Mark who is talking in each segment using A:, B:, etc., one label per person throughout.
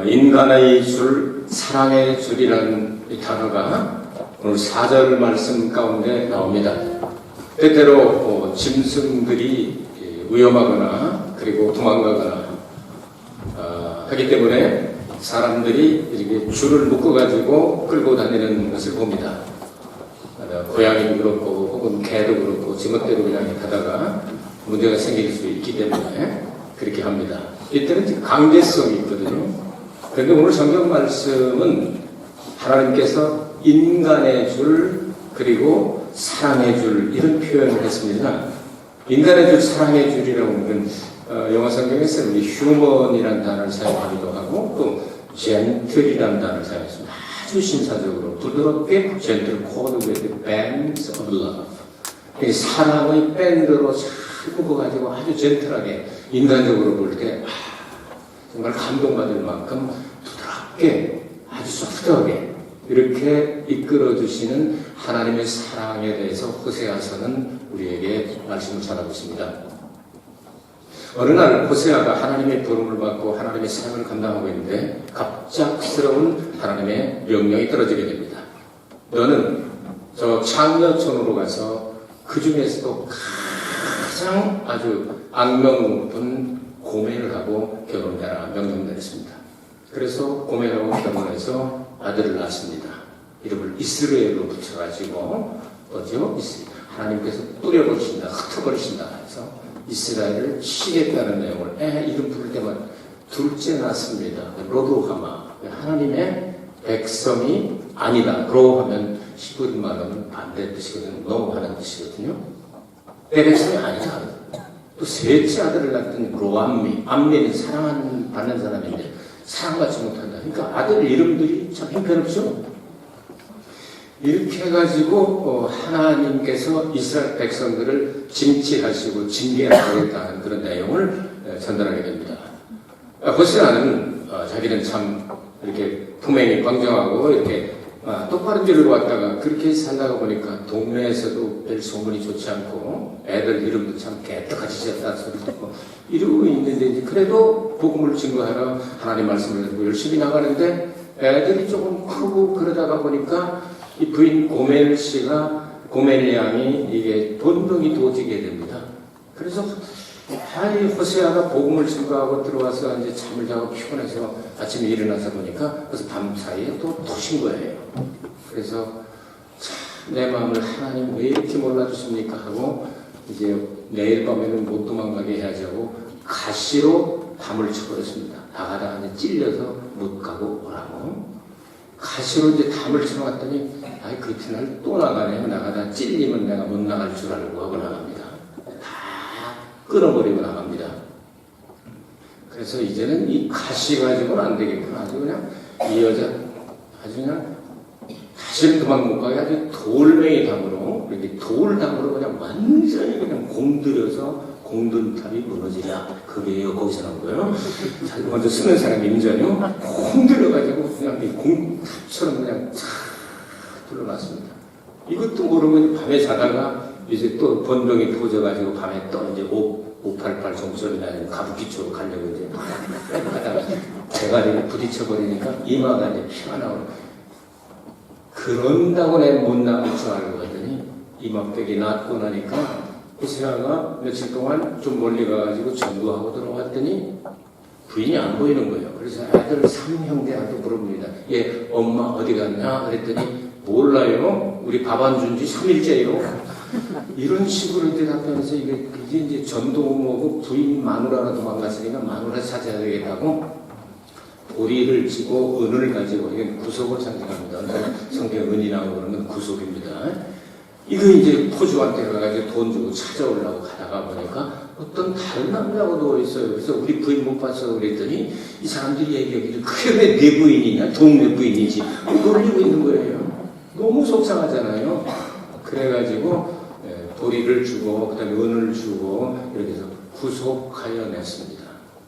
A: 인간의 줄, 사랑의 줄이라는 이 단어가 오늘 4절 말씀 가운데 나옵니다. 때때로 짐승들이 위험하거나 그리고 도망가거나 하기 때문에 사람들이 이렇게 줄을 묶어가지고 끌고 다니는 것을 봅니다. 고양이도 그렇고 혹은 개도 그렇고 지멋대로 그냥 가다가 문제가 생길 수 있기 때문에 그렇게 합니다. 이때는 강제성이 있거든요. 그런데 오늘 성경 말씀은 하나님께서 인간의 줄 그리고 사랑의 줄 이런 표현을 했습니다. 인간의 줄, 사랑의 줄이라고 하면 영어 성경에서는 휴먼이라는 단어를 사용하기도 하고 또 젠틀이라는 단어를 사용했습니다. 아주 신사적으로 부드럽게 젠틀 코드 with bands of love. 사랑의 밴드로 잘 묶어가지고 아주 젠틀하게 인간적으로 볼 때 정말 감동받을 만큼 부드럽게 아주 소프트하게 이렇게 이끌어주시는 하나님의 사랑에 대해서 호세아서는 우리에게 말씀을 전하고 있습니다. 어느 날 호세아가 하나님의 부름을 받고 하나님의 사역을 감당하고 있는데 갑작스러운 하나님의 명령이 떨어지게 됩니다. 너는 저 창녀촌으로 가서 그 중에서도 가장 아주 악명 높은 고멜을 하고 결혼해라 명령 내렸습니다. 그래서 고멜하고 결혼해서 아들을 낳았습니다. 이름을 이스라엘로 붙여가지고 어디요? 하나님께서 뿌려버리신다, 흩어버리신다 해서 이스라엘을 치겠다는 내용을 이름 부를 때마다 둘째 낳습니다. 로도하마 하나님의 백성이 아니다. 로 하면 히브리 말하면 반대 뜻이거든요. 노 하는 뜻이거든요. 내 백성이 아니다. 또 셋째 아들을 낳았더니 로암미, 암미는 사랑받는 사람인데 사랑받지 못한다. 그러니까 아들 이름들이 참 형편없죠. 이렇게 해가지고 하나님께서 이스라엘 백성들을 징치하시고 징계하겠다는 그런 내용을 전달하게 됩니다. 호세아는 자기는 참 이렇게 품행이 광정하고 이렇게 똑바른 길을 왔다가 그렇게 살다가 보니까 동네에서도 별 소문이 좋지 않고 애들 이름도 참 개떡같이 지었다는 소리 듣고 이러고 있는데 이제 그래도 복음을 증거하러 하나님 말씀을 듣고 열심히 나가는데 애들이 조금 크고 그러다가 보니까 이 부인 고멜 씨가 고멜 양이 이게 본능이 도지게 됩니다. 그래서 호세아가 복음을 증거하고 들어와서 이제 잠을 자고 피곤해서 아침에 일어나서 보니까 그래서 밤 사이에 또 토신 거예요. 그래서 참 내 마음을 하나님 왜 이렇게 몰라주십니까 하고 이제 내일 밤에는 못 도망가게 해야지 하고 가시로 밤을 쳐버렸습니다. 나가다가 이제 찔려서 못 가고 오라고. 가시로 이제 담을 쳐놨더니 그 이튿날 또 나가네요. 나가다 찔리면 내가 못 나갈 줄 알고 하고 나갑니다. 다 끊어버리고 나갑니다. 그래서 이제는 이 가시 가지고는 안 되겠구나. 아주 그냥 이 여자 아주 그냥 다시는 도망 못 가게 아주 돌멩이 담으로 이렇게 돌담으로 그냥 완전히 그냥 공들여서 공든탑이 무너지냐 그게요. 거기서 나온 거예요. 자, 먼저 쓰는 사람이 임전이요. 공들여가지고 그냥 이 공탑처럼 그냥 쫙 둘러놨습니다. 이것도 모르고 밤에 자다가 이제 또 번병이 터져가지고 밤에 또 이제 588 종소리 나는 가부키초로 가려고 이제 하다가 대가리를 부딪혀버리니까 이마가 이제 피가 나오는 그런다고 내가 못 나갈 줄 알고 했더니 이마백이 낫고 나니까 호세아가 며칠 동안 좀 멀리 가가지고 전도하고 들어왔더니 부인이 안 보이는 거예요. 그래서 아들 삼형제한테 물어봅니다. 얘 엄마 어디 갔냐? 그랬더니 몰라요. 우리 밥 안 준 지 3일째요. 이런 식으로 대답하면서 이게 이제 전도 뭐고 부인 마누라로 도망갔으니까 마누라 찾아야 되겠다고 도리를 쥐고 은을 가지고 이게 구속을 상징합니다. 성경 은이라고 그러면 구속입니다. 이거 이제 포주한테 가가지고 돈 주고 찾아오려고 가다가 보니까 어떤 다른 남자하고 누워있어요. 그래서 우리 부인 못 봤어 그랬더니 이 사람들이 얘기하기를 그게 왜 내 부인이냐? 동네 부인이지. 놀리고 있는 거예요. 너무 속상하잖아요. 그래가지고 도리를 주고 그다음에 은을 주고 이렇게 해서 구속하여 냈습니다.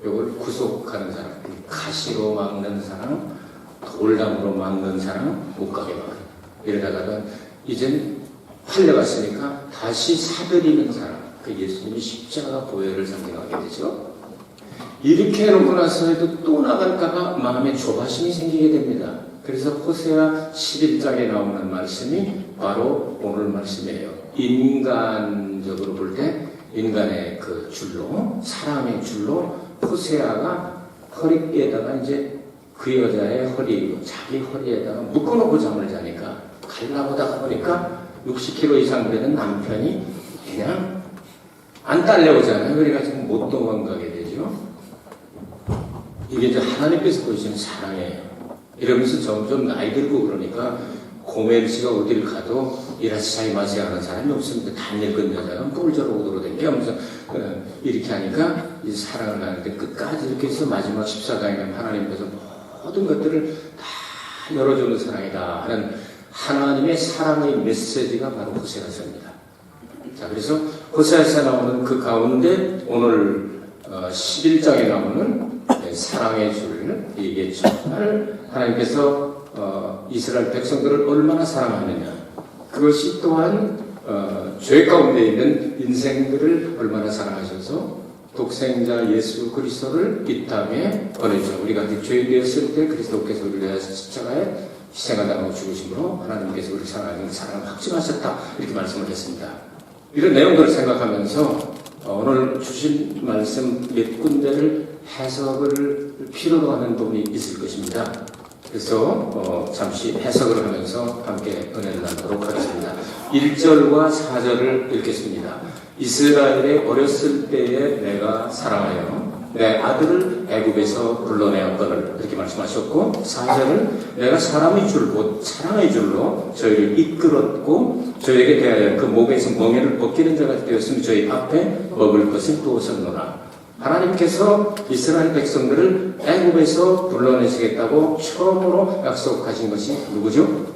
A: 이걸 구속하는 사람, 가시로 막는 사람, 돌담으로 막는 사람, 못 가게 막아요. 이러다가는 이젠 팔려갔으니까 다시 사들이는 사람, 그 예수님이 십자가 보혈을 상징하게 되죠. 이렇게 해놓고 나서도 또 나갈까봐 마음에 조바심이 생기게 됩니다. 그래서 호세아 11장에 나오는 말씀이 바로 오늘 말씀이에요. 인간적으로 볼 때 인간의 그 줄로, 사랑의 줄로 호세아가 허리에다가 이제 그 여자의 허리, 자기 허리에다가 묶어놓고 잠을 자니까 갈라보다가 보니까 60km 이상 되는 남편이 그냥 안 딸려오잖아요. 그래가지고 못 도망가게 되죠. 이게 이제 하나님께서 보여주시는 사랑이에요. 이러면서 점점 나이 들고 그러니까 고멜 씨가 어디를 가도 이라시자이 마세요 하는 사람이 없습니다. 다 늙은 여자가 뿔 저러고 돌아다니게 하면서 이렇게 하니까 이 사랑을 하는데 끝까지 이렇게 해서 마지막 14강에 하나님께서 모든 것들을 다 열어주는 사랑이다 하는 하나님의 사랑의 메시지가 바로 호세아서입니다. 자, 그래서 호세아서 나오는 그 가운데 오늘 11장에 나오는 사랑의 줄, 이게 정말 하나님께서 이스라엘 백성들을 얼마나 사랑하느냐, 그것이 또한 죄 가운데 있는 인생들을 얼마나 사랑하셔서 독생자 예수 그리스도를 이 땅에 보내주셨다. 우리가 죄되었을 때 그리스도께서 우리를 위하여 십자가에 희생하다고 죽으심으로 하나님께서 우리를 사랑하는 사랑을 확증하셨다, 이렇게 말씀을 했습니다. 이런 내용들을 생각하면서 오늘 주신 말씀 몇 군데를 해석을 필요로 하는 부분이 있을 것입니다. 그래서 잠시 해석을 하면서 함께 은혜를 나누도록 하겠습니다. 1절과 4절을 읽겠습니다. 이스라엘의 어렸을 때에 내가 사랑하여 내 아들을 애굽에서 불러내었거늘, 이렇게 말씀하셨고, 4절은 내가 사람의 줄, 곧 사랑의 줄로 저희를 이끌었고 저에게 대하여 그 목에서 멍에를 벗기는 자가 되었으면 저희 앞에 먹을 것을 두었었노라. 하나님께서 이스라엘 백성들을 애굽에서 불러내시겠다고 처음으로 약속하신 것이 누구죠?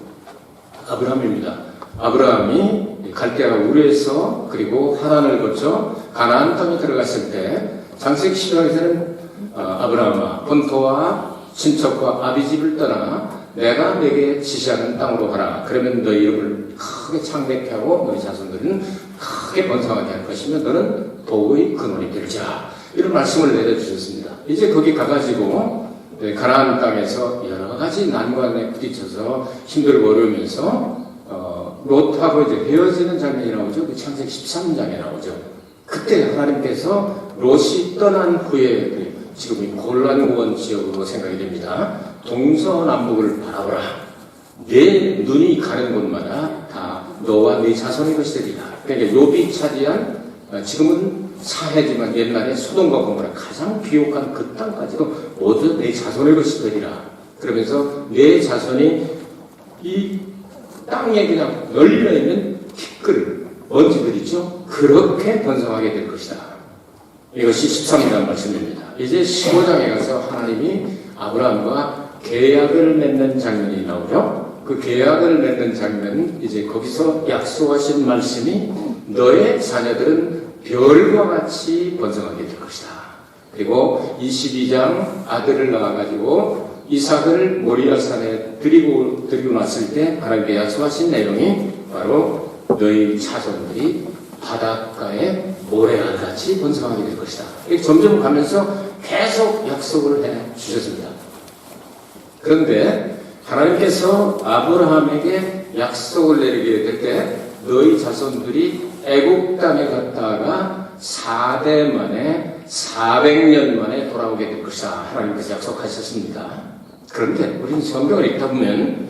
A: 아브라함입니다. 아브라함이 갈대아 우르에서 그리고 하란을 거쳐 가나안 땅에 들어갔을 때 창세기 10장에서는 아브라함아 본토와 친척과 아비집을 떠나 내가 내게 지시하는 땅으로 가라. 그러면 너희 이름을 크게 창대케 하고 너희 자손들은 크게 번성하게 할 것이며 너는 도의 근원이 되리라. 이런 말씀을 내려주셨습니다. 이제 거기 가가지고 가나안 땅에서 여러 가지 난관에 부딪혀서 힘들고 어려우면서 롯하고 이제 헤어지는 장면이 나오죠. 그 창세기 13장에 나오죠. 그때 하나님께서 롯이 떠난 후에 지금 이 골란고원 지역으로 생각이 됩니다. 동서남북을 바라보라. 내 눈이 가는 곳마다 다 너와 네 자손의 것이 되리라. 그러니까 욥이 차지한 지금은 사해지만 옛날에 소돔과 고모라 가장 비옥한 그 땅까지도 모두 내 자손의 것이 되리라. 그러면서 내 자손이 이 땅에 그냥 널려있는 티끌, 먼지들 있죠? 그렇게 번성하게 될 것이다. 이것이 13장 말씀입니다. 이제 15장에 가서 하나님이 아브라함과 계약을 맺는 장면이 나오죠. 그 계약을 맺는 장면은 이제 거기서 약속하신 말씀이 너의 자녀들은 별과 같이 번성하게 될 것이다. 그리고 22장 아들을 낳아가지고 이삭을 모리아산에 드리고 났을 때 하나님께 약속하신 내용이 바로 너희 자손들이 바닷가에 모래알같이 번성하게 될 것이다. 이렇게 점점 가면서 계속 약속을 해 주셨습니다. 그런데 하나님께서 아브라함에게 약속을 내리게 될 때 너희 자손들이 애국 땅에 갔다가 4대 만에 400년 만에 돌아오게 될 것이다. 하나님께서 약속하셨습니다. 그런데 우리는 성경을 읽다 보면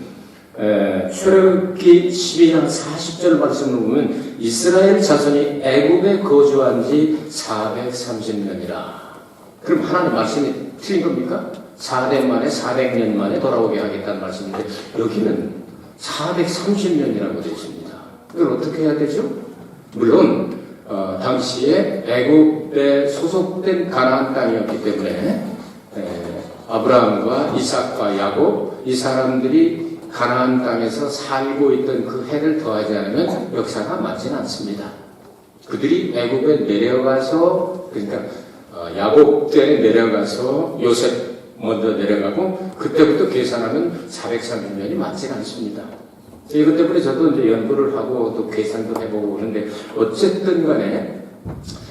A: 출애굽기 12장 40절 말씀을 보면 이스라엘 자손이 애굽에 거주한 지 430년이라. 그럼 하나님 말씀이 틀린 겁니까? 4대 만에 400년 만에 돌아오게 하겠다는 말씀인데 여기는 430년이라고 되어 있습니다. 이걸 어떻게 해야 되죠? 물론 당시에 애굽에 소속된 가나안 땅이었기 때문에 아브라함과 이삭과 야곱 이 사람들이 가나안 땅에서 살고 있던 그 해를 더하지 않으면 역사가 맞지는 않습니다. 그들이 애굽에 내려가서 그러니까 야곱 때 내려가서 요셉 먼저 내려가고 그때부터 계산하면 430년이 맞지는 않습니다. 이것 때문에 저도 이제 연구를 하고 또 계산도 해보고 그러는데 어쨌든 간에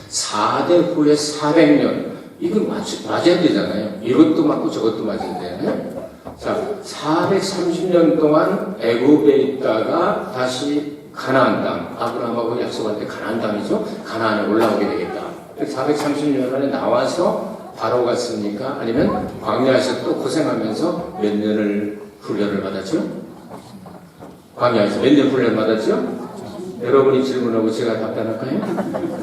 A: 4대 후에 400년 이거 맞아야 되잖아요. 이것도 맞고 저것도 맞아야 되잖아요. 자, 430년 동안 애굽에 있다가 다시 가나안 땅, 아브라함하고 약속할 때 가나안 땅이죠. 가나안에 올라오게 되겠다. 430년 만에 나와서 바로 갔습니까? 아니면 광야에서 또 고생하면서 몇 년을 훈련을 받았죠? 광야에서 몇 년 훈련 받았죠? 여러분이 질문하고 제가 답변할까요?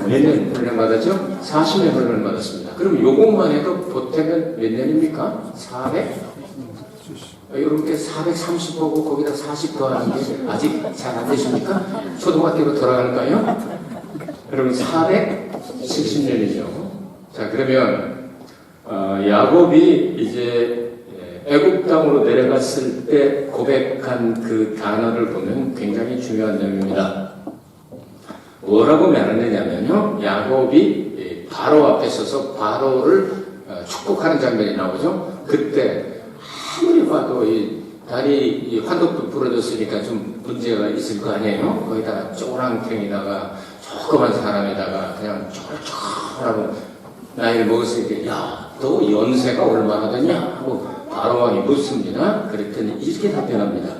A: 몇 년 훈련 받았죠? 40년 훈련을 받았습니다. 그럼 요것만 해도 보태면 몇 년입니까? 400? 여러분께 430 보고 거기다 40 더하는 게 아직 잘 안 되십니까? 초등학교로 돌아갈까요? 여러분 470년이죠. 자, 그러면 야곱이 이제 애굽 땅으로 내려갔을 때 고백한 그 단어를 보면 굉장히 중요한 점입니다. 뭐라고 말하느냐면요, 야곱이 바로 앞에 서서 바로를 축복하는 장면이 나오죠. 그때 아무리 봐도 이 다리 환독도 부러졌으니까 좀 문제가 있을 거 아니에요. 거기다가 쪼랑탱이다가 조그만 사람에다가 그냥 쫄쫄하고 나이를 먹었으니까 야, 너 연세가 얼마나 되냐 하고 바로왕이 묻습니다. 그랬더니 이렇게 답변합니다.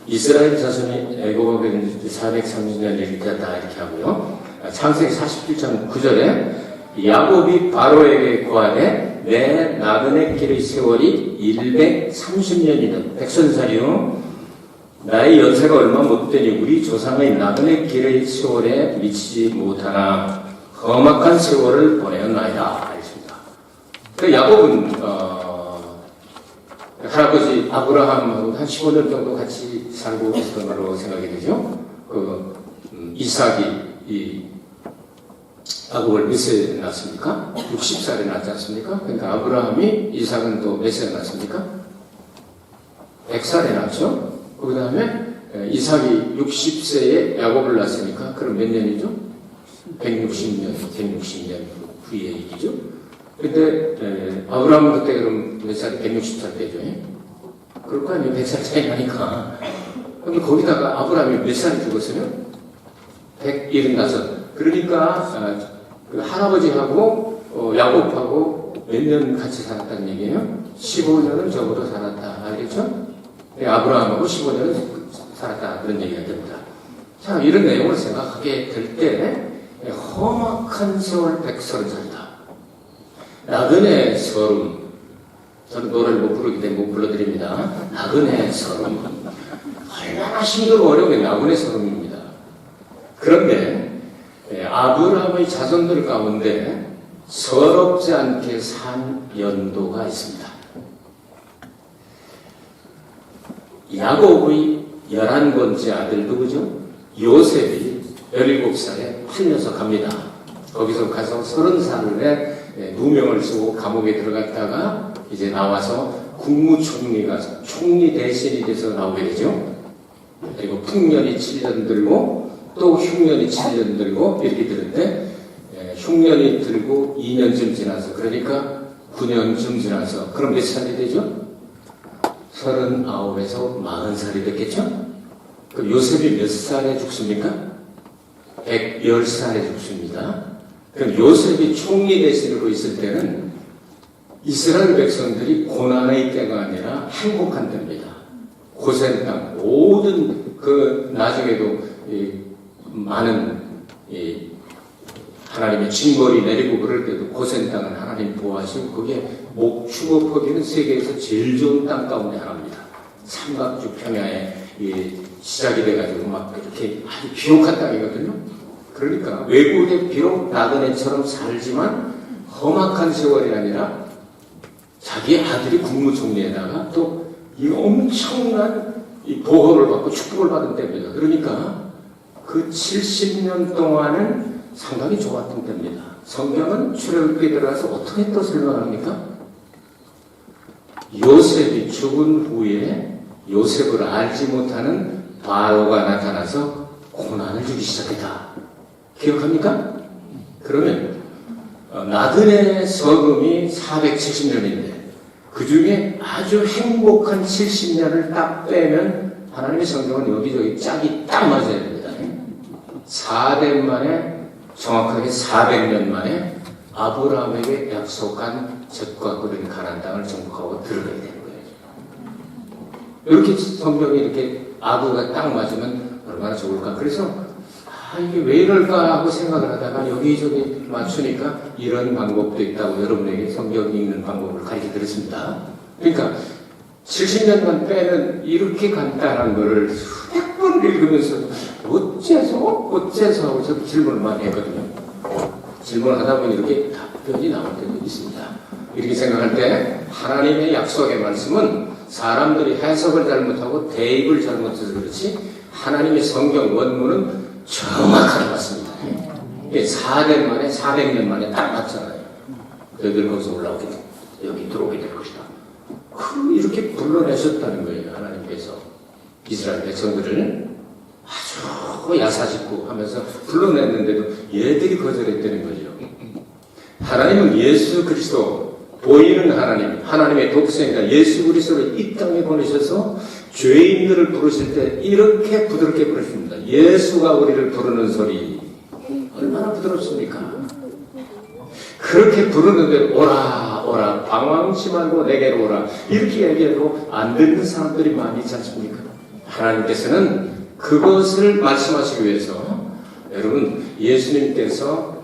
A: 이스라엘 자손이 애굽에 430년 일기였다 이렇게 하고요. 창세기 47장 9절에 야곱이 바로에게 고하되 내 나그네 길의 세월이 130년이다. 백선살이요. 나의 연세가 얼마 못되니 우리 조상의 나그네 길의 세월에 미치지 못하나 험악한 세월을 보내었나이다. 알겠습니다. 그 야곱은 할아버지 아브라함하고 한 15년 정도 같이 살고 있었던 걸로 생각이 되죠. 이삭이 야곱을 몇 세 낳았습니까? 60살에 낳지 않습니까? 그러니까 아브라함이 이삭은 또 몇 세 낳았습니까? 100살에 낳죠. 그 다음에 이삭이 60세에 야곱을 낳았으니까 그럼 몇 년이죠? 160년 후의 얘기죠. 근데 아브라함은 그때 그럼 몇 살? 160살 때죠. 그럴 거 아니에요. 100살 차이 나니까. 그럼 거기다가 아브라함이 몇 살에 죽었어요? 175. 그러니까 그 할아버지하고 야곱하고 몇 년 같이 살았다는 얘기예요? 15년은 적어도 살았다. 알겠죠? 아브라함하고 15년은 살았다. 그런 얘기가 됩니다. 자, 이런 내용을 생각하게 될 때 험악한 세월 130살이다. 나그네 서름. 저는 노래를 못 부르기 때문에 못 불러드립니다. 나그네 서름. 얼마나 힘들고 어려운 게 나그네 서름입니다. 그런데 아브라함의 자손들 가운데 서럽지 않게 산 연도가 있습니다. 야곱의 11번째 아들 누구죠? 요셉이 17살에 팔려서 갑니다. 거기서 가서 30살에 누명을 쓰고 감옥에 들어갔다가 이제 나와서 국무총리가 총리 대신이 돼서 나오게 되죠. 그리고 풍년이 7년 들고 또 흉년이 7년 들고 이렇게 되는데 흉년이 들고 2년쯤 지나서 그러니까 9년쯤 지나서 그럼 몇 살이 되죠? 39에서 40살이 됐겠죠? 그럼 요셉이 몇 살에 죽습니까? 110살에 죽습니다. 그럼 요셉이 총리 대신으로 있을 때는 이스라엘 백성들이 고난의 때가 아니라 행복한 때입니다. 고센 땅 모든 그 나중에도 많은 하나님의 징벌이 내리고 그럴 때도 고센 땅은 하나님 보호하시고 그게 목축업하기는 세계에서 제일 좋은 땅 가운데 하나입니다. 삼각주 평야에 시작이 돼가지고 막 이렇게 아주 비옥한 땅이거든요. 그러니까 외국에 비록 나그네처럼 살지만 험악한 세월이 아니라 자기 아들이 국무총리에다가 또 이 엄청난 보호를 받고 축복을 받은 때입니다. 그러니까 그 70년 동안은 상당히 좋았던 때입니다. 성경은 출애굽기에 들어가서 어떻게 또 설명합니까? 요셉이 죽은 후에 요셉을 알지 못하는 바로가 나타나서 고난을 주기 시작했다. 기억합니까? 그러면 나그네 서금이 470년인데 그 중에 아주 행복한 70년을 딱 빼면 하나님의 성경은 여기저기 짝이 딱 맞아야 됩니다. 4대 만에 정확하게 400년 만에 아브라함에게 약속한 젖과 꿀인 가나안 땅을 정복하고 들어가야 되는 거예요. 이렇게 성경이 이렇게 아부가 딱 맞으면 얼마나 좋을까. 그래서 이게 왜 이럴까 하고 생각을 하다가 여기저기 맞추니까 이런 방법도 있다고 여러분에게 성경 읽는 방법을 가르쳐 드렸습니다. 그러니까 70년간 빼는 이렇게 간단한 거를 수백 번 읽으면서 어째서 하고 저도 질문을 많이 했거든요. 질문을 하다 보니 이렇게 답변이 나올 때도 있습니다. 이렇게 생각할 때 하나님의 약속의 말씀은 사람들이 해석을 잘못하고 대입을 잘못해서 그렇지 하나님의 성경 원문은 정확하게 맞습니다. 400년 만에 딱 맞잖아요. 너희들 거기서 올라오게 돼. 여기 들어오게 될 것이다. 이렇게 불러내셨다는 거예요. 하나님께서 이스라엘 백성들을 아주 야사짓고 하면서 불러냈는데도 얘들이 거절했다는 거죠. 하나님은 예수 그리스도 보이는 하나님, 하나님의 독생자 예수 그리스도를 이 땅에 보내셔서 죄인들을 부르실 때 이렇게 부드럽게 부르십니다. 예수가 우리를 부르는 소리 얼마나 부드럽습니까? 그렇게 부르는데 오라 오라 방황치 말고 내게로 오라 이렇게 얘기해도 안 듣는 사람들이 많이 있지 않습니까? 하나님께서는 그것을 말씀하시기 위해서 여러분 예수님께서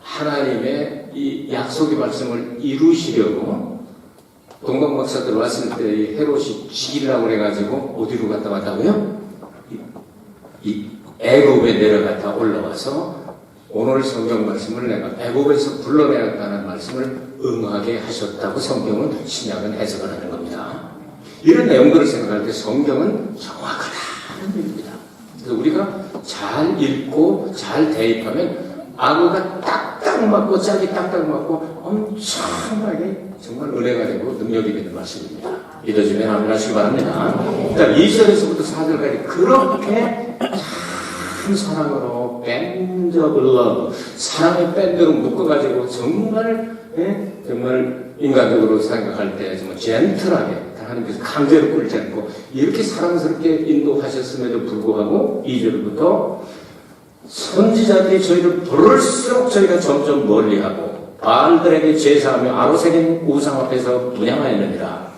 A: 하나님의 이 약속의 말씀을 이루시려고 동방 박사들 왔을 때 헤롯이 죽이려고 그래가지고 어디로 갔다 왔다고요? 이 애굽에 내려갔다 올라와서 오늘 성경 말씀을 내가 애굽에서 불러내었다는 말씀을 응하게 하셨다고 성경은 신약은 해석을 하는 겁니다. 이런 내용들을 생각할 때 성경은 정확하다는 얘기입니다. 그래서 우리가 잘 읽고 잘 대입하면 아구가 딱딱 맞고 짝이 딱딱 맞고 엄청나게 정말 은혜가 되고 능력이 되는 말씀입니다. 믿어주면 아멘 하시기 바랍니다. 일단 2절에서부터 4절까지 그렇게 참 사랑으로 밴드 오브 러브 사랑의 밴드로 묶어가지고 정말 정말 인간적으로 생각할 때 정말 젠틀하게 하나님께서 강제로 끌지 않고 이렇게 사랑스럽게 인도하셨음에도 불구하고 2절부터 선지자들이 저희를 부를수록 저희가 점점 멀리하고 바알들에게 제사하며 아로새긴 우상 앞에서 분향하였느니라.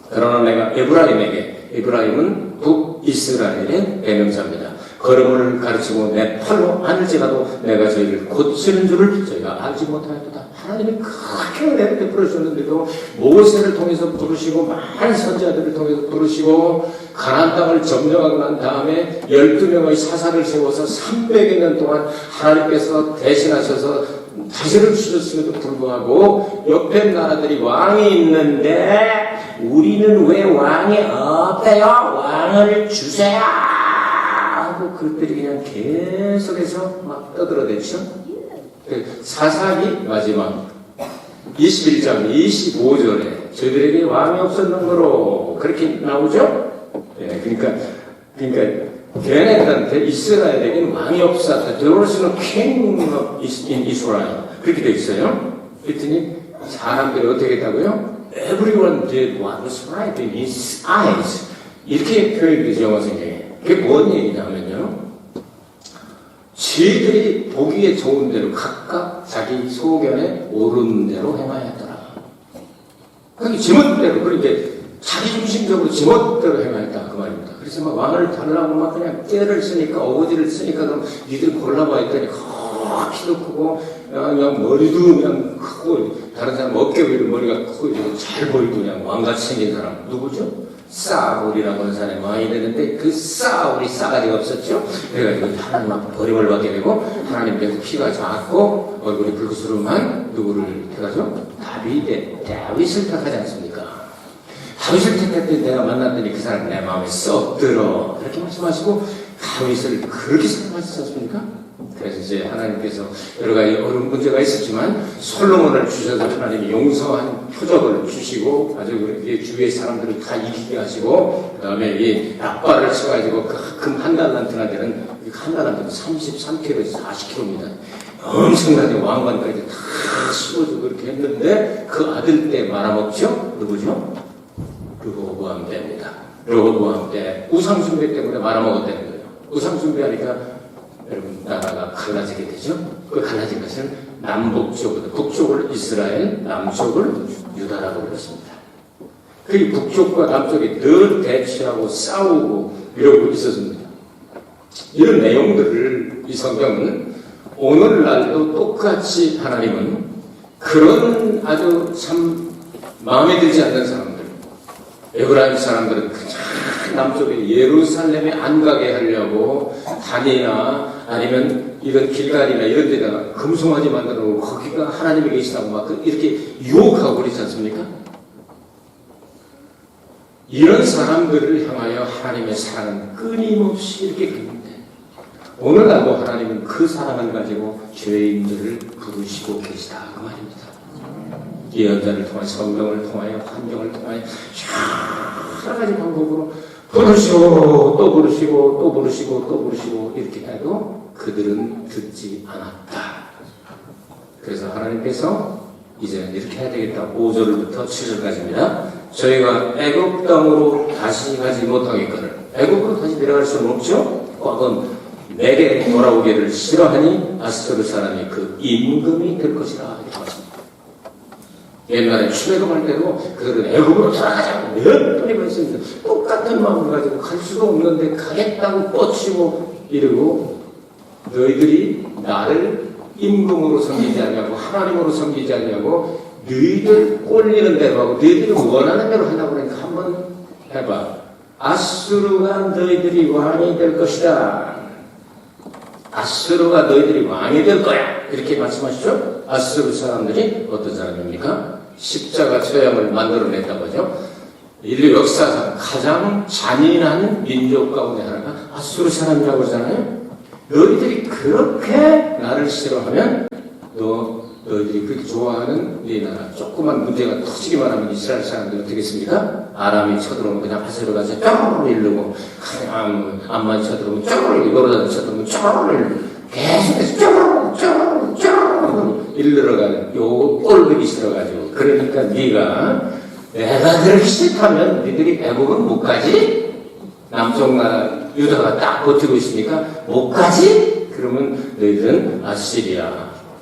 A: 그러나 내가 에브라임은 북이스라엘의 대명사입니다. 걸음을 가르치고 내 팔로 하늘 지나도 내가 저희를 고치는 줄을 저희가 알지 못하였도다. 하나님이 그렇게 은혜를 베풀어주셨는데도 모세를 통해서 부르시고 많은 선지자들을 통해서 부르시고 가나안 땅을 점령하고 난 다음에 12명의 사사를 세워서 300여 년 동안 하나님께서 대신하셔서 다시를 주셨음에도 불구하고 옆에 나라들이 왕이 있는데 우리는 왜 왕이 없대요? 왕을 주세요! 하고 그들이 그냥 계속해서 막 떠들어댔죠. 사사기 마지막 21장 25절에 저희들에게 왕이 없었는 거로 그렇게 나오죠. 그러니까 걔네들한테 이스라엘에게는 왕이 없었다. There was no king in Israel. 그렇게 돼 있어요. 그랬더니 사람들이 어떻게 했다고요? Everyone did what was right in his eyes. 이렇게 표현되죠, 영어 성경에. 그게 뭔 얘기냐면요. 지들이 보기에 좋은 대로 각각 자기 소견에 옳은 대로 행하였더라. 그게 지멋대로, 그러니까 자기 중심적으로 지멋대로 행하였다. 그 말입니다. 그래서 막 왕을 달라고 막 그냥 떼를 쓰니까, 어거지를 쓰니까 그럼 니들 골라봐 했더니, 키도 크고, 그냥 머리도 그냥 크고, 다른 사람 어깨 위로 머리가 크고, 잘 보이고 그냥 왕같이 생긴 사람. 누구죠? 사울이라고 하는 사람이 왕이 되는데 그 사울이 싸가지가 없었죠. 그래가지고 하나님 앞에 버림을 받게 되고 하나님께서 키가 작고 얼굴이 불구스름한 누구를 택하죠? 다윗을 택하지 않습니까? 다윗을 택했더니 내가 만났더니 그 사람 내 마음에 쏙 들어. 그렇게 말씀하시고 다윗을 그렇게 사랑하시지 않습니까? 그래서 이제 하나님께서 여러 가지 어려운 문제가 있었지만 솔로몬을 주셔서 하나님이 용서한 표적을 주시고 아주 그렇게 주위의 사람들을 다 이기게 하시고 그 다음에 이 낙발을 쳐가지고 그 금 한 달란트나 되는 한 달란트는 33kg에서 40kg입니다. 엄청나게 왕관까지 다 씌워주고 그렇게 했는데 그 아들 때 말아먹죠? 누구죠? 르호보암 때입니다. 르호보암 때 우상숭배 때문에 말아먹었다는 거예요. 우상숭배하니까 여러분 나라가 갈라지게 되죠. 그 갈라진 것은 남북쪽으로, 북쪽을 이스라엘, 남쪽을 유다라고 그랬습니다. 그 북쪽과 남쪽이 늘 대치하고 싸우고 이러고 있었습니다. 이런 내용들을 이 성경은 오늘날도 똑같이 하나님은 그런 아주 참 마음에 들지 않는 사람들, 에브라임 사람들은 그냥 남쪽에 예루살렘에 안 가게 하려고 단이나 아니면 이런 길갈이나 이런 데다가 금송아지 만들어 놓고 거기가 하나님이 계시다고 막 이렇게 유혹하고 그러지 않습니까? 이런 사람들을 향하여 하나님의 사랑은 끊임없이 이렇게 깁니다. 오늘날도 하나님은 그 사랑을 가지고 죄인들을 부르시고 계시다 그 말입니다. 예언자를 통하여 성경을 통하여 환경을 통하여 여러 가지 방법으로 부르시고 또 부르시고 또 부르시고 또 부르시고 이렇게 해도 그들은 듣지 않았다. 그래서 하나님께서 이제 이렇게 해야 되겠다. 5절부터 7절까지입니다. 저희가 애굽 땅으로 다시 가지 못하겠거늘 애굽으로 다시 내려갈 수는 없죠. 그건 내게 돌아오기를 싫어하니 아스토르 사람이 그 임금이 될 것이라 이렇게 말합니다. 옛날에 출애굽할 때도 그들은 애굽으로 돌아가자고 몇 번이 말씀했습니다. 똑같은 마음을 가지고 갈 수도 없는데 가겠다고 뻗치고 이러고 너희들이 나를 임금으로 섬기지 않냐고 하나님으로 섬기지 않냐고 너희들 꼴리는 대로 하고 너희들이 원하는 대로 하려고 그러니까 한번 해봐. 아수르가 너희들이 왕이 될 것이다. 아수르가 너희들이 왕이 될 거야. 이렇게 말씀하시죠. 아수르 사람들이 어떤 사람입니까? 십자가 처형을 만들어냈다고 하죠. 인류 역사상 가장 잔인한 민족 가운데 하나가 아수르 사람이라고 그러잖아요. 너희들이 그렇게 나를 싫어하면 너희들이 그렇게 좋아하는 네 나라 조그만 문제가 터지기만 하면 이스라엘 사람들은 어떻겠습니까? 아람이 쳐들어오면 그냥 하세로 가서 쪼르르 이르고 암만 쳐들어오면 쪼르르 요르단 쳐들어오면 쪼르르 계속해서 쪼르르 일러가는 요 꼴보기 싫어가지고 그러니까 네가 내가 그렇게 싫다면 너희들이 애국은 못 가지? 남쪽 나라 유다가 딱 버티고 있으니까 못 가지? 그러면 너희들은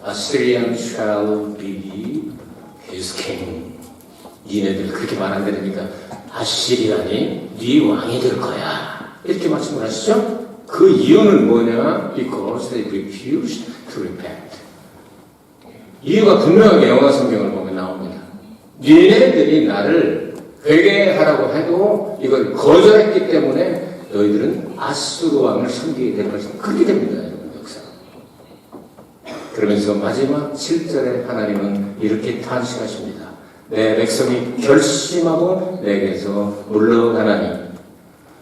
A: Assyrian shall be his king. 니네들 그렇게 말한다니까 아시리안이 네 왕이 될 거야. 이렇게 말씀을 하시죠. 그 이유는 뭐냐? Because they refused to repent. 이유가 분명하게 영어 성경을 보면 나옵니다. 니네들이 나를 회개하라고 해도 이걸 거절했기 때문에 너희들은 아수르 왕을 섬기게 될 것이다. 그렇게 됩니다. 여러분 역사. 그러면서 마지막 7절에 하나님은 이렇게 탄식하십니다. 내 백성이 결심하고 내게서 물러가나니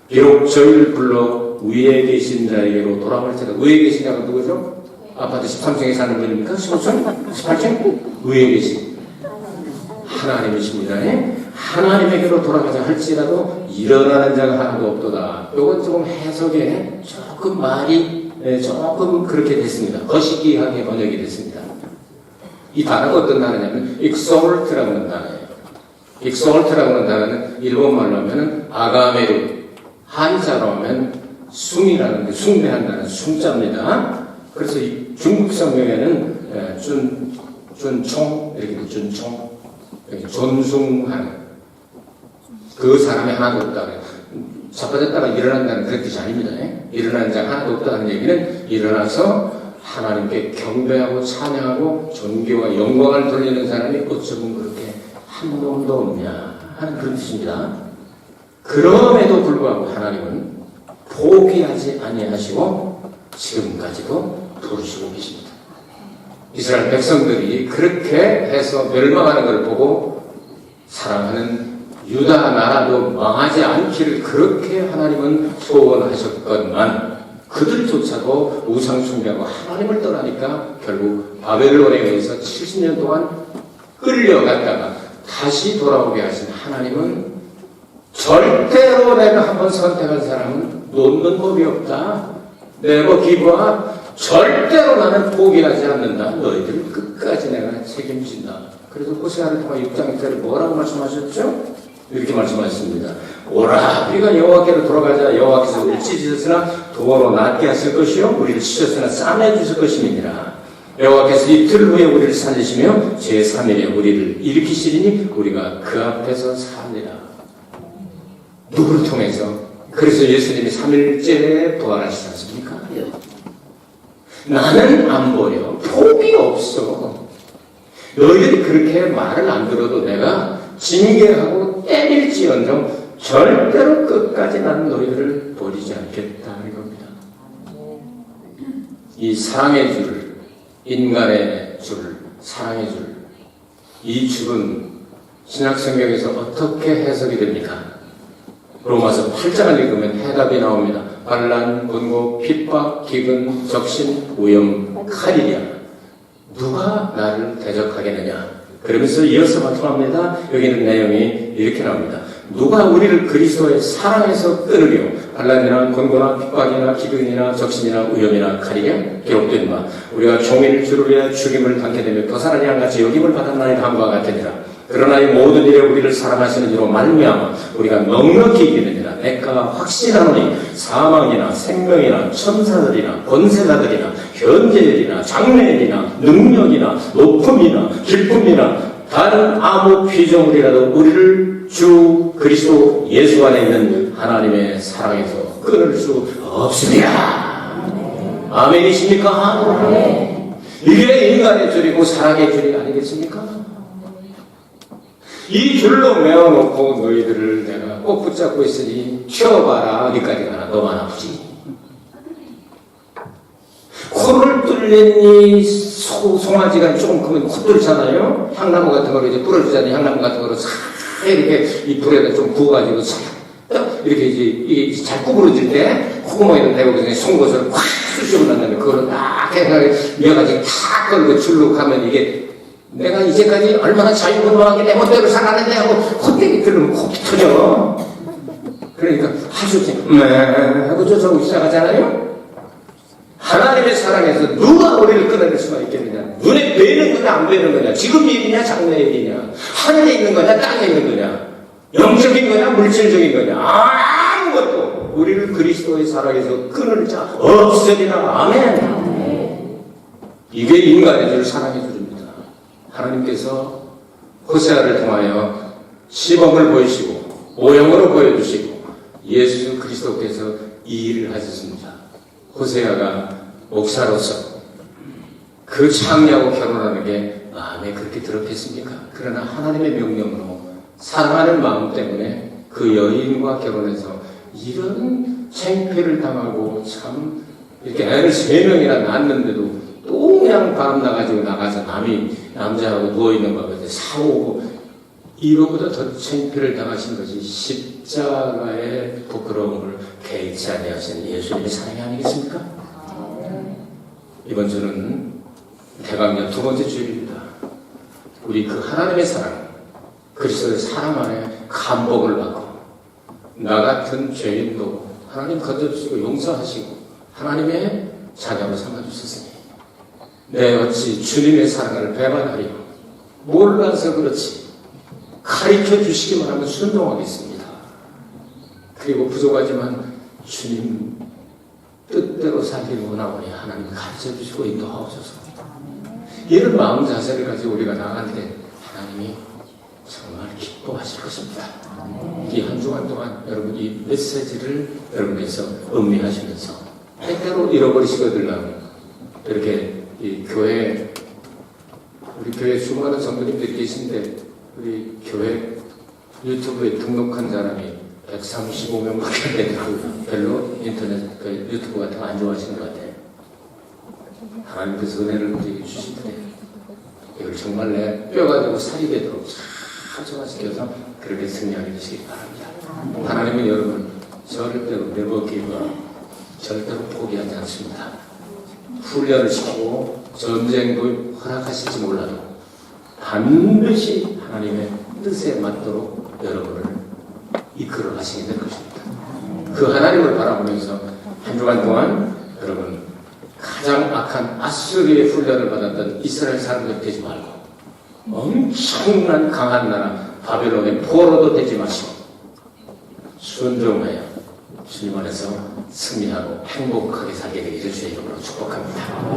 A: 비록 저희를 불러 위에 계신 자에게로 돌아갈 때가 위에 계신 자가 누구죠? 아파트 13층에 사는 분입니까? 15층? 18층? 위에 계신 하나님이십니다. 하나님에게로 돌아가자 할지라도 일어나는 자가 하나도 없도다. 이건 조금 해석에 조금 말이 조금 그렇게 됐습니다. 거시기하게 번역이 됐습니다. 이 단어가 어떤 단어냐면 exalt라고 하는 단어예요. exalt라고 하는 단어는 일본말로 하면 아가메루, 한자로 하면 숭이라는 숭배한다는 숭자입니다. 그래서 이 중국 성경에는 준총 이렇게 준총 존숭하는 그 사람이 하나도 없다. 자빠졌다가 일어난다는 그런 뜻이 아닙니다. 일어나는 자가 하나도 없다는 얘기는 일어나서 하나님께 경배하고 찬양하고 존귀와 영광을 돌리는 사람이 어쩌면 그렇게 한 놈도 없냐 하는 그런 뜻입니다. 그럼에도 불구하고 하나님은 포기하지 아니하시고 지금까지도 부르시고 계십니다. 이스라엘 백성들이 그렇게 해서 멸망하는 걸 보고 사랑하는 유다 나라도 망하지 않기를 그렇게 하나님은 소원하셨건만 그들조차도 우상 숭배하고 하나님을 떠나니까 결국 바벨론에 의해서 70년 동안 끌려갔다가 다시 돌아오게 하신 하나님은 절대로 내가 한번 선택한 사람은 놓는 법이 없다. 네버 기브업. 절대로 나는 포기하지 않는다. 너희들을 끝까지 내가 책임진다. 그래서 호세아를 통해 6장 1절에 뭐라고 말씀하셨죠? 이렇게 말씀하십니다. 오라, 우리가 여호와께로 돌아가자. 여호와께서 우리를 찢으셨으나 도로 낫게 하실 것이요 우리를 치셨으나 싸매 주실 것임이니라. 여호와께서 이틀 후에 우리를 살리시며 제3일에 우리를 일으키시리니 우리가 그 앞에서 살리라. 누구를 통해서? 그래서 예수님이 3일째에 부활하시지 않습니까? 나는 안 버려. 포기 없어. 너희들이 그렇게 말을 안 들어도 내가 징계하고 때릴지언정 절대로 끝까지 나는 너희들을 버리지 않겠다. 이겁니다. 이 사랑의 줄, 인간의 줄, 사랑의 줄, 이 줄은 신약성경에서 어떻게 해석이 됩니까? 로마서 8장을 읽으면 해답이 나옵니다. 반란, 분고, 핍박, 기근, 적신, 오염, 칼이랴. 누가 나를 대적하겠느냐? 그러면서 이어서 말씀합니다. 여기는 내용이 이렇게 나옵니다. 누가 우리를 그리스도의 사랑에서 끊으려? 반란이나 권고나 핍박이나 기근이나 적신이나 위험이나 칼이랴? 기록된 바 우리가 종일 주를 위하여 죽임을 당게 되며 도살한 양같이 여김을 받았나니 다음과 같으니라. 그러나 이 모든 일에 우리를 사랑하시는 이로 말미암아 우리가 넉넉히 이기느니라. 내가 확신하노니 사망이나 생명이나 천사들이나 권세자들이나 현재일이나 장래일이나 능력이나 높음이나 깊음이나 다른 아무 피조물이라도 우리를 주 그리스도 예수 안에 있는 하나님의 사랑에서 끊을 수 없습니다. 아멘이십니까? 이게 인간의 줄이고 사랑의 줄이 아니겠습니까? 이 줄로 메어놓고 너희들을 내가 꼭 붙잡고 있으니 튀어봐라. 어디까지 가나. 너만 아프지. 코를 뚫린 이 송아지가 조금 크면 코 뚫잖아요. 향나무 같은 거로 이제 뿌려주잖아요. 향나무 같은 거로 싹 이렇게 이 불에다 좀 구워가지고 싹 이렇게 이게 잘 구부러질 때 콧구멍에다 대고 그냥 송곳을 콱 쑤시고 난 다음에 그거를 딱 해서 미어가지고 탁 걸고 줄로 가면 이게 내가 이제까지 얼마나 자유분방하게 내 멋대로 살았는데 하고 콧대기 들으면 코피 터져. 그러니까 하수지 하고 쫓아오기 시작하잖아요. 하나님의 사랑에서 누가 우리를 끊어낼 수가 있겠느냐. 눈에 뵈는 거냐 안 뵈는 거냐. 지금 일이냐 장래 일이냐. 하늘에 있는 거냐 땅에 있는 거냐. 영적인 거냐 물질적인 거냐. 아무것도 우리를 그리스도의 사랑에서 끊을 자 없으리라. 아멘. 이게 인간의 줄 사랑의 줄입니다. 하나님께서 호세아를 통하여 시범을 보이시고 오형으로 보여주시고 예수 그리스도께서 이 일을 하셨습니다. 호세아가 목사로서 그 창녀하고 결혼하는 게 마음에 그렇게 들었겠습니까? 그러나 하나님의 명령으로 사랑하는 마음 때문에 그 여인과 결혼해서 이런 창피를 당하고 참 이렇게 애를 3명이나 낳았는데도 또 그냥 바람 나가지고 나가서 남자하고 누워있는 거 같아 사오고 이거보다 더 창피를 당하신 것이 십자가의 부끄러움을 개의치 아니하신 예수님의 사랑이 아니겠습니까? 이번 주는 대강령 2번째 주일입니다. 우리 그 하나님의 사랑, 그리스도의 사랑 안에 감복을 받고 나 같은 죄인도 하나님 건져주시고 용서하시고 하나님의 자녀로 삼아주셨으니 내 어찌 주님의 사랑을 배반하리요. 몰라서 그렇지 가르쳐 주시기만 하면 순종하겠습니다. 그리고 부족하지만 주님 뜻대로 살기를 원하오니 하나님 가르쳐 주시고 인도하옵소서. 이런 마음 자세를 가지고 우리가 나갈 때 하나님이 정말 기뻐하실 것입니다. 이 한 주간 동안 여러분 이 메시지를 여러분께서 음미하시면서 때때로 잃어버리시거든요. 이렇게 이 교회 우리 교회 수많은 성도님들이 계신데 우리 교회 유튜브에 등록한 사람이 135명밖에 안 되더라고요. 별로 인터넷 유튜브 같은 거 안 좋아하시는 것 같아요. 하나님께서 은혜를 우리에게 주시는데 이걸 정말 내 뼈가 되고 살이 되도록 사정하시켜서 그렇게 승리하게 되시기 바랍니다. 하나님은 여러분 절대로 내버리기와 절대로 포기하지 않습니다. 훈련을 시키고 전쟁도 허락하실지 몰라도 반드시 하나님의 뜻에 맞도록 여러분을 이끌어 가시게 될 것입니다. 그 하나님을 바라보면서 한 주간 동안 여러분 가장 악한 아수르의 훈련을 받았던 이스라엘 사람들 되지 말고 엄청난 강한 나라 바벨론의 포로도 되지 마시고 순종하여 주님 안에서 승리하고 행복하게 살게 되기를 주의 이름으로 축복합니다.